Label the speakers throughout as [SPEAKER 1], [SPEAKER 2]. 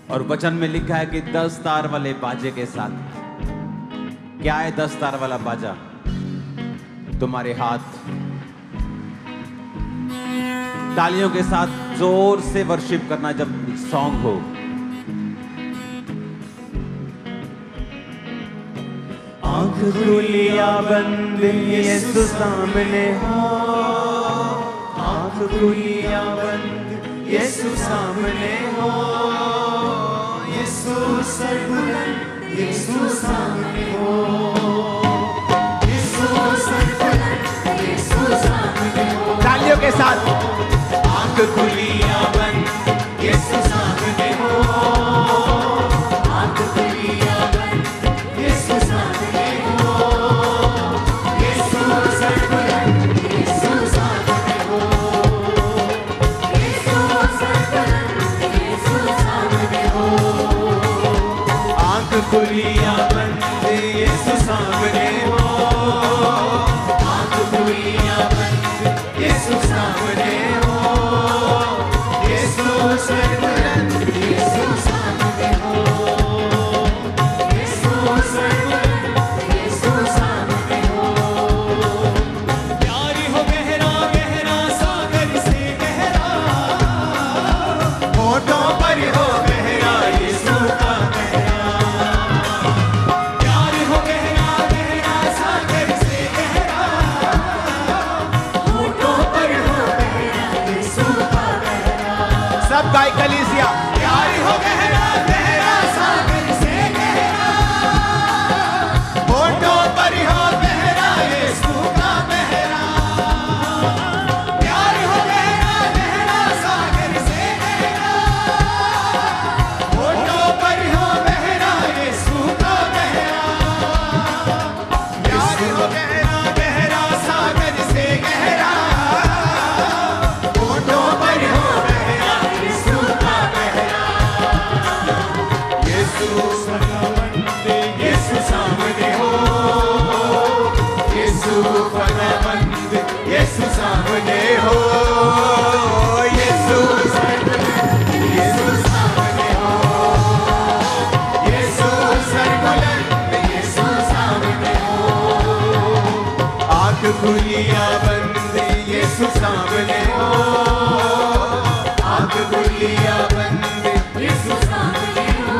[SPEAKER 1] और वचन में लिखा है कि 10 तार वाले बाजे के साथ। क्या है 10 तार वाला बाजा? तुम्हारे हाथ तालियों के साथ जोर से वर्शिप करना जब सॉन्ग हो।
[SPEAKER 2] आंख खुलिया बंद यीशु सामने हो, आंख खुलिया बंद यीशु सामने हो, यीशु सर्वबुलंद यीशु सामने हो, यीशु सर्वबुलंद यीशु सामने हो।
[SPEAKER 1] तालियों के साथ
[SPEAKER 2] आंख खुलिया बंद यीशु सामने हो, आंख खुलिया बंद यीशु सामने हो, यीशु सर्वबुलंद यीशु सामने हो, यीशु सर्वबुलंद यीशु सामने हो। आंख खुलिया बंद यीशु सामने हो, आंख खुलिया बंद यीशु सामने हो, यीशु सर्वबुलंद यीशु सामने हो, यीशु सर्वबुलंद यीशु सामने हो। प्यार हो गहरा गहरा सागर से गहरा, होठों पर हो गहरा यीशु का गहरा। प्यार हो गहरा गहरा सागर से गहरा, होठों पर हो गहरा यीशु का गहरा।
[SPEAKER 1] सब गाय कलीसिया।
[SPEAKER 2] प्यार हो गहरा गहरा सागर से गहरा, होठों पर हो गहरा यीशु का गहरा। प्यार हो गहरा गहरा सागर से गहरा, होठों पर हो गहरा यीशु का गहरा। प्यार हो गहरा गहरा सागर से गहरा, होठों पर हो गहरा यीशु का गहरा। यीशु फनाबंद यीशु सामने हो, यीशु फनाबंद यीशु सामने हो, यीशु सर्वबुलंद यीशु सामने हो, यीशु सर्वबुलंद यीशु सामने हो। आंख खुलिया बंद यीशु सामने हो, आंख खुलिया बंद यीशु सामने हो,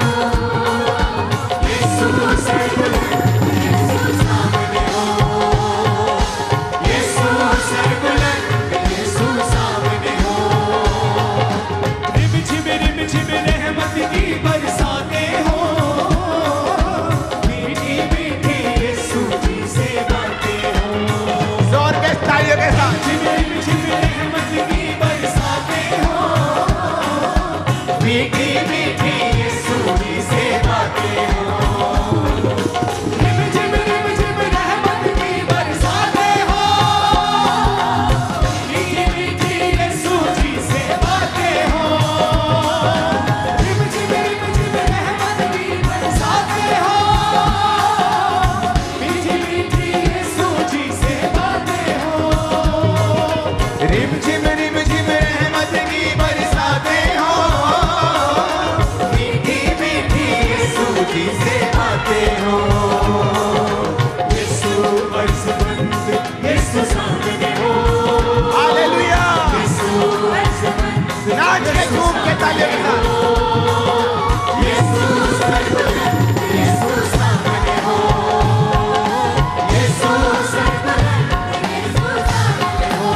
[SPEAKER 2] यीशु सर्वबुलंद यीशु सामने हो, यीशु सर्वबुलंद यीशु सामने हो। रिम झिम रहमत की बरसातें हो, मीठी मीठी यीशु जी से बातें हो।
[SPEAKER 1] जोर के तालियों के साथ
[SPEAKER 2] रिम झिम रहमत की बरसातें हो, मीठी मीठी यीशु जी से बातें हो। रिम झिम रहमत की बरसातें हो, मीठी मीठी यीशु जी से बातें हो। रिम झिम रहमत की बरसातें हो, मीठी मीठी यीशु जी से बातें हो। रिम झिम रहमत की बरसातें हो, मीठी मीठी यीशु जी से बातें हो। यीशु अर्ज़मंद यीशु सामने हो,
[SPEAKER 1] हालेलुया।
[SPEAKER 2] यीशु अर्ज़मंद
[SPEAKER 1] नाच के झूम के तालियों के साथ।
[SPEAKER 2] यीशु सर्वबुलंद यीशु सामने हो, यीशु सर्वबुलंद यीशु सामने हो।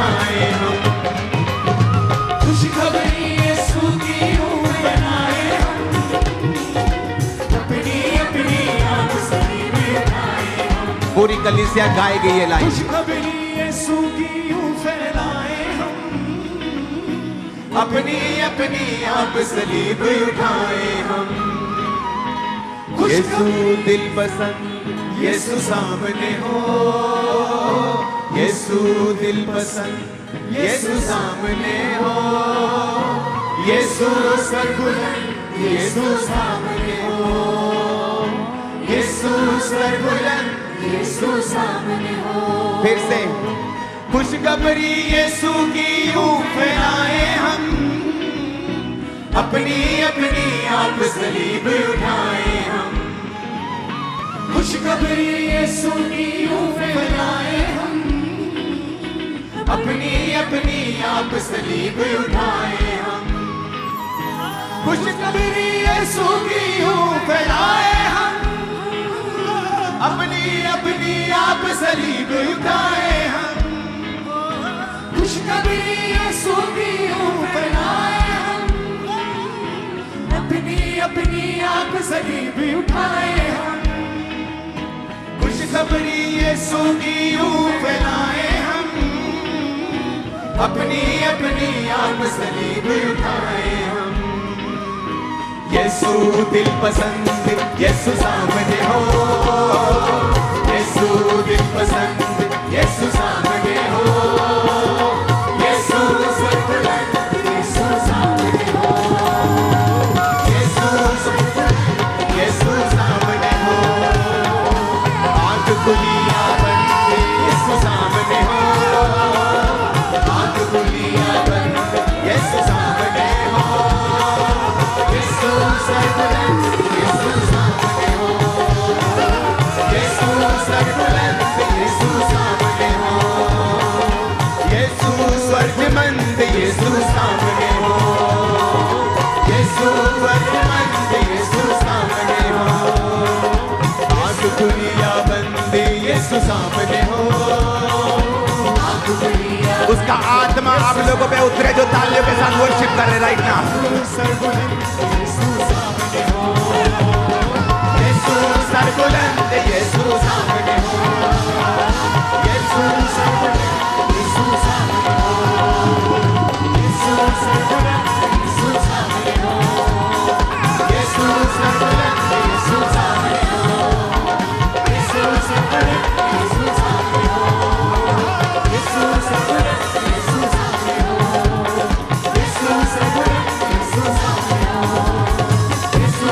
[SPEAKER 2] उठाए हम, खुशखबरी यीशु की यूं फैलाए हम, अपनी अपनी आग सलीब उठाए हम,
[SPEAKER 1] पूरी कलीसिया गाएगी ये लाइन।
[SPEAKER 2] खुशखबरी यीशु की यूं फैलाए हम, अपनी अपनी आग सलीब उठाए हम,
[SPEAKER 1] यीशु दिल पसंद,
[SPEAKER 2] यीशु सामने हो, यीशु दिल पसंद, यीशु सामने हो, यीशु सरबुलंद, यीशु सामने हो, यीशु सरबुलंद, यीशु सामने हो।
[SPEAKER 1] फिर से
[SPEAKER 2] खुशखबरी यीशु की यूं फैलाए हम, अपनी अपनी आप सलीब उठाए हम, खुशखबरी यीशु की यूं फैलाए हम, अपनी अपनी आप सलीब उठाए हम, खुशखबरी यीशु की यूं फैलाए हम, अपनी अपनी आप सलीब उठाए हम, खुशखबरी यीशु की यूं फैलाए हम, अपनी अपनी आप सलीब उठाए हम, खुशखबरी यीशु की यूं फैलाए हम, अपनी अपनी आप सलीब उठाए हम, यीशु दिल पसंद, यीशु सामने हो, यीशु दिल पसंद, यीशु सामने हो, यीशु सरबुलंद, यीशु सामने हो, यीशु सरबुलंद, यीशु सामने हो, आंख खुलियां बंद, यीशु सामने हो, आंख खुलियां बंद, यीशु सामने हो, यीशु सरबुलंद, यीशु सामने हो, यीशु सरबुलंद, यीशु सामने हो, यीशु स्वर्गमंद, यीशु सामने हो, यीशु स्वर्गमंद, यीशु सामने हो, आंख खुलियां बंद, यीशु सामने हो, आंख खुलियां,
[SPEAKER 1] उसका आत्मा आप लोगों पे उतरे जो तालियों के साथ वर्शिप कर रहे राइट ना।
[SPEAKER 2] सरबुलंद, यीशु सामने हो, यीशु सरबुलंद, यीशु सामने हो, यीशु सरबुलंद, यीशु सामने हो, यीशु सरबुलंद, यीशु सामने हो, यीशु सरबुलंद, यीशु सामने हो, यीशु सरबुलंद, यीशु सामने हो, यीशु सरबुलंद, यीशु सामने हो, यीशु सरबुलंद, यीशु सामने हो, यीशु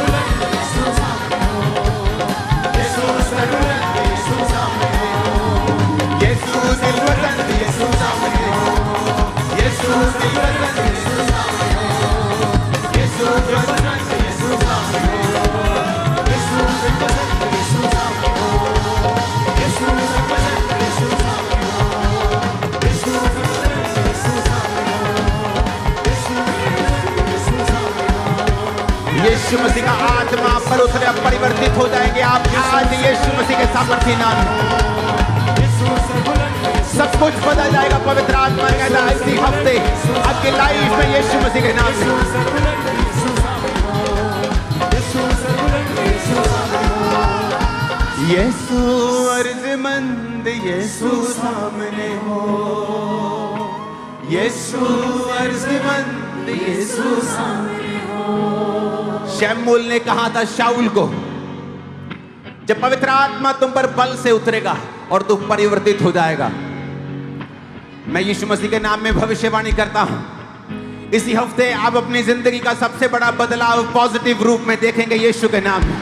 [SPEAKER 2] सरबुलंद, यीशु सामने हो, यीशु सरबुलंद, यीशु सामने हो, यीशु दिल पसंद, यीशु सामने हो, यीशु दिल पसंद, यीशु सामने हो, यीशु दिल पसंद, यीशु सामने हो, यीशु दिल पसंद, यीशु सामने हो, यीशु दिल पसंद, यीशु सामने हो, यीशु दिल पसंद, यीशु सामने हो, यीशु दिल पसंद, यीशु सामने हो,
[SPEAKER 1] यीशु मसीह का आत्मा पर उतरे, अब परिवर्तित हो जाएंगे आप आज यीशु मसीह के सामर्थ्य नाम में।
[SPEAKER 2] यीशु सरबुलंद,
[SPEAKER 1] सब कुछ बदल जाएगा। पवित्र आत्मा कहता है इसी हफ्ते आपकी लाइफ में यीशु मसीह के नाम से
[SPEAKER 2] सरबुलंद, यीशु सामने हो, यीशु सरबुलंद, यीशु सामने हो,
[SPEAKER 1] यीशु अर्जमंद, यीशु सामने हो,
[SPEAKER 2] यीशु अर्जमंद, यीशु सामने हो,
[SPEAKER 1] शमूएल ने कहा था शाऊल को, जब पवित्र आत्मा तुम पर बल से उतरेगा और तू परिवर्तित हो जाएगा। मैं यीशु मसीह के नाम में भविष्यवाणी करता हूं, इसी हफ्ते आप अपनी जिंदगी का सबसे बड़ा बदलाव पॉजिटिव रूप में देखेंगे यीशु के नाम में।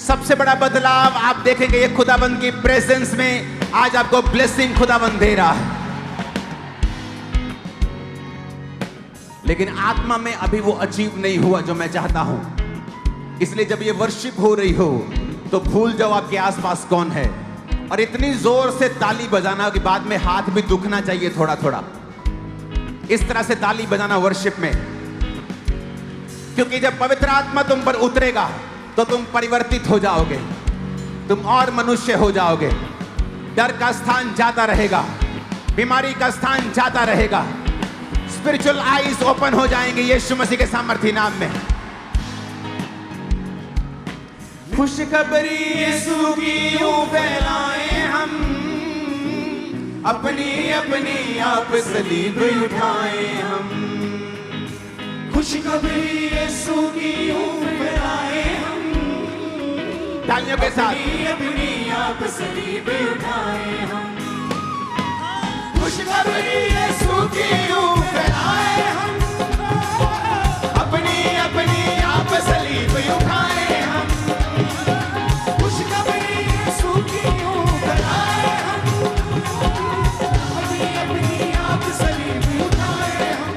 [SPEAKER 1] सबसे बड़ा बदलाव आप देखेंगे ये खुदाबंद की प्रेजेंस में आज आपको ब्लेसिंग खुदाबंद दे रहा है। लेकिन आत्मा में अभी वो अचीव नहीं हुआ जो मैं चाहता हूं। इसलिए जब ये वर्शिप हो रही हो तो भूल जाओ आपके आसपास कौन है, और इतनी जोर से ताली बजाना कि बाद में हाथ भी दुखना चाहिए थोड़ा थोड़ा। इस तरह से ताली बजाना वर्शिप में, क्योंकि जब पवित्र आत्मा तुम पर उतरेगा तो तुम परिवर्तित हो जाओगे, तुम और मनुष्य हो जाओगे। डर का स्थान जाता रहेगा, बीमारी का स्थान जाता रहेगा, स्पिरिचुअल आईज ओपन हो जाएंगे यीशु मसीह के सामर्थी नाम में। खुशखबरी यीशु की यूं फैलाएं हम, अपनी अपनी आप सलीब उठाएं हम।
[SPEAKER 2] खुशखबरी यीशु की यूं फैलाएं हम,
[SPEAKER 1] तालियों के साथ
[SPEAKER 2] अपनी आप सलीब उठाएं हम। खुशखबरी यीशु की यूं फैलाएं हम,
[SPEAKER 1] अपनी अपनी आप सलीब उठाएं हम।
[SPEAKER 2] खुशखबरी यीशु की यूं फैलाएं हम, अपनी आप सलीब उठाएं हम।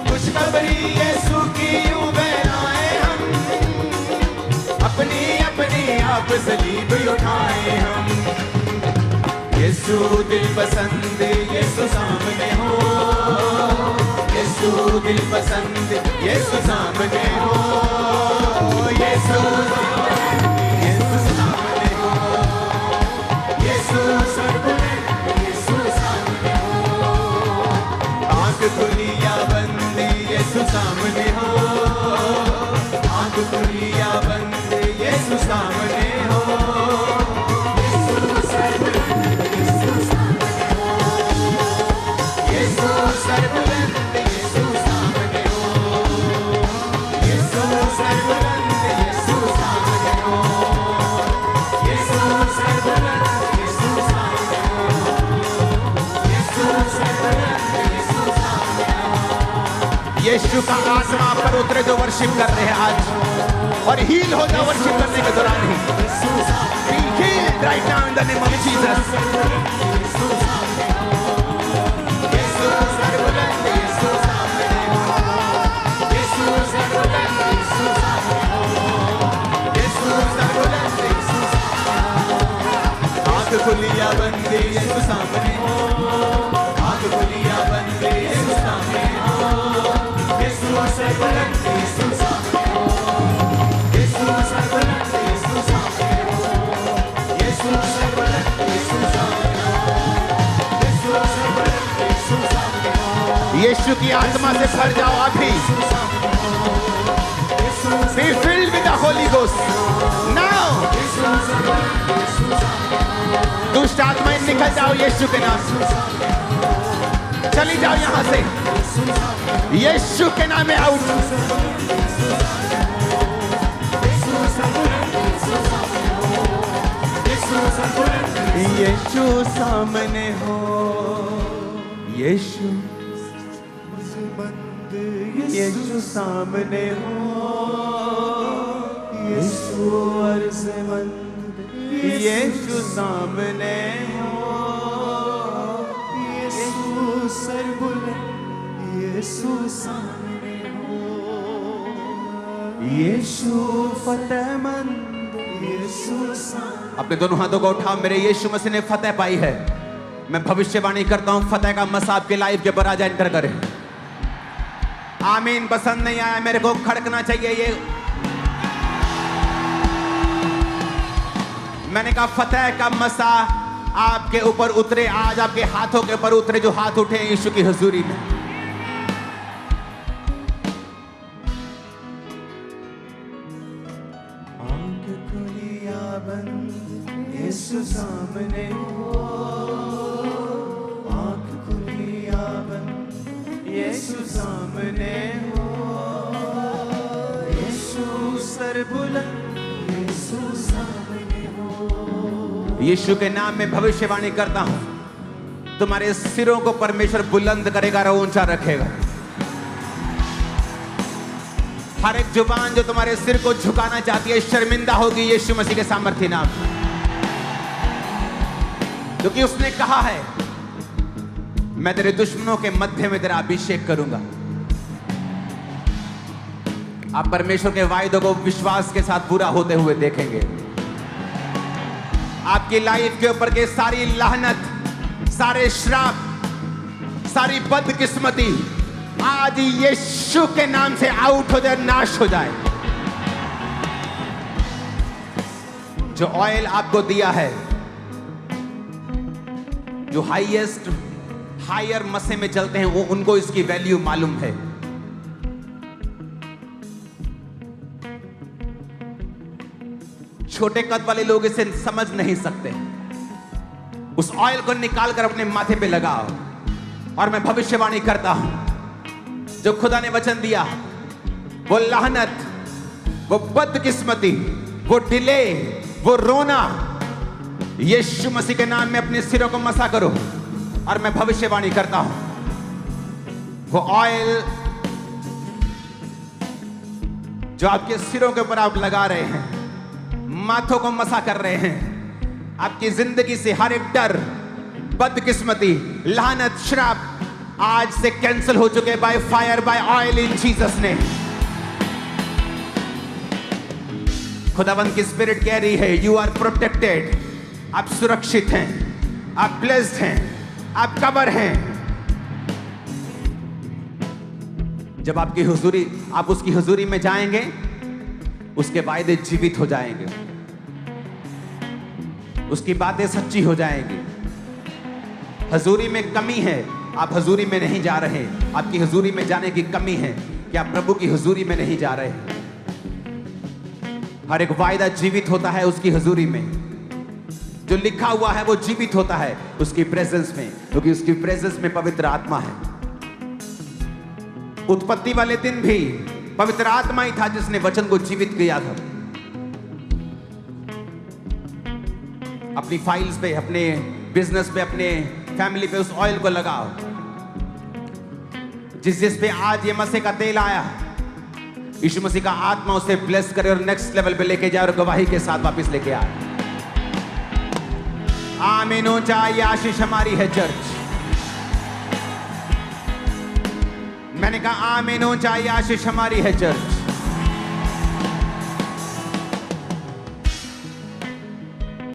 [SPEAKER 1] खुशखबरी यीशु की यूं फैलाएं हम, अपनी अपनी आप सलीब उठाएं हम। यीशु दिल पसंद यीशु सामने हो, यीशु दिल पसंद यीशु सामने हो, यीशु यीशु सामने हो, यीशु सर्वोपरि यीशु सामने हो। आंख खुली या बंद यीशु सामने हो, आंख खुली या बंद यीशु सामने हो। सर्वबुलंद यीशु सामने हो, यीशु सर्वबुलंद यीशु सामने हो, यीशु सर्वबुलंद यीशु सामने हो, यीशु सर्वबुलंद यीशु सामने हो। यीशु का आत्मा पर उतरे जो वर्शिप कर रहे हैं आज, और हील हो जाओ वर्शिप करने के दौरान ही। Be healed right now in the name of Jesus. खुलिया बंदे यीशु सामने हो, आंख खुलिया बंदे यीशु सामने हो, यीशु सर्वबुलंद यीशु सामने हो, यीशु सर्वबुलंद यीशु सामने हो, यीशु सर्वबुलंद यीशु सामने हो, यीशु सर्वबुलंद यीशु सामने हो। यीशु की आत्मा से भर जाओ अभी। Be filled with the Holy Ghost now. दुष्ट आत्माएं निकल जाओ यीशु के नाम से, चली जाओ यहां से यीशु के नाम में आउट। यीशु सामने हो, यीशु यीशु सामने हो, यीशु अर्ज़मंद यीशु सामने हो,
[SPEAKER 2] यीशु सर्वबुलंद यीशु सामने हो,
[SPEAKER 1] यीशु फतेहमंद
[SPEAKER 2] यीशु सामने।
[SPEAKER 1] अपने दोनों हाथों को उठाओ। मेरे यीशु मसीह ने फतेह पाई है। मैं भविष्यवाणी करता हूं, फतेह का मसा आपके लाइफ के ऊपर आज एंटर करे। आमीन। पसंद नहीं आया मेरे को खड़कना चाहिए ये। मैंने कहा फतेह का मसा आपके ऊपर उतरे आज, आपके हाथों के ऊपर उतरे जो हाथ उठे हैं यीशु की हुजूरी में।
[SPEAKER 2] आंख खुली या बंद यीशु सामने हो, आंख खुली या बंद यीशु सामने हो, यीशु सर्वबुलंद यीशु सामने हो।
[SPEAKER 1] यीशु के नाम में भविष्यवाणी करता हूं, तुम्हारे सिरों को परमेश्वर बुलंद करेगा और ऊंचा रखेगा। हर एक जुबान जो तुम्हारे सिर को झुकाना चाहती है शर्मिंदा होगी यीशु मसीह के सामर्थ्य नाम, क्योंकि उसने कहा है मैं तेरे दुश्मनों के मध्य में तेरा अभिषेक करूंगा। आप परमेश्वर के वायदों को विश्वास के साथ पूरा होते हुए देखेंगे। आपकी लाइफ के ऊपर के सारी लानत, सारे श्राप, सारी बदकिस्मती आज यीशु के नाम से आउट हो जाए, नाश हो जाए। जो ऑयल आपको दिया है जो हाईएस्ट हायर मसे में चलते हैं, वो उनको इसकी वैल्यू मालूम है। छोटे कद वाले लोग इसे समझ नहीं सकते। उस ऑयल को निकाल कर अपने माथे पे लगाओ, और मैं भविष्यवाणी करता हूं, जो खुदा ने वचन दिया, वो लानत, वो बदकिस्मती, वो डिले, वो रोना, यीशु मसीह के नाम में अपने सिरों को मसा करो। और मैं भविष्यवाणी करता हूं, वो ऑयल जो आपके सिरों के ऊपर आप लगा रहे हैं, माथों को मसा कर रहे हैं, आपकी जिंदगी से हर एक डर, बदकिस्मती, लानत, श्राप आज से कैंसिल हो चुके by fire, by oil, in Jesus name. खुदावंद की स्पिरिट कह रही है, यू आर प्रोटेक्टेड, आप सुरक्षित हैं, आप ब्लेस्ड हैं, आप कवर हैं। जब आपकी हुजूरी, आप उसकी हुजूरी में जाएंगे, उसके वायदे जीवित हो जाएंगे, उसकी बातें सच्ची हो जाएंगी। हुजूरी में कमी है, आप हुजूरी में नहीं जा रहे। आपकी हुजूरी में जाने की कमी है कि आप प्रभु की हुजूरी में नहीं जा रहे। हर एक वायदा जीवित होता है उसकी हुजूरी में, जो लिखा हुआ है वो जीवित होता है उसकी प्रेजेंस में, क्योंकि उसकी प्रेजेंस में पवित्र आत्मा है। उत्पत्ति वाले दिन भी पवित्र आत्मा ही था जिसने वचन को जीवित किया था। अपनी फाइल्स पे, अपने बिजनेस पे, अपने फैमिली पे उस ऑयल को लगाओ। जिस पे आज ये मसीह का तेल आया, यीशु मसीह का आत्मा उसे ब्लेस करे और नेक्स्ट लेवल पे लेके जाए और गवाही के साथ वापस लेके आए। आमीन हो जाए, आशीष हमारी है चर्च। मैंने कहा आमीन हो जाए, आशीष हमारी है चर्च।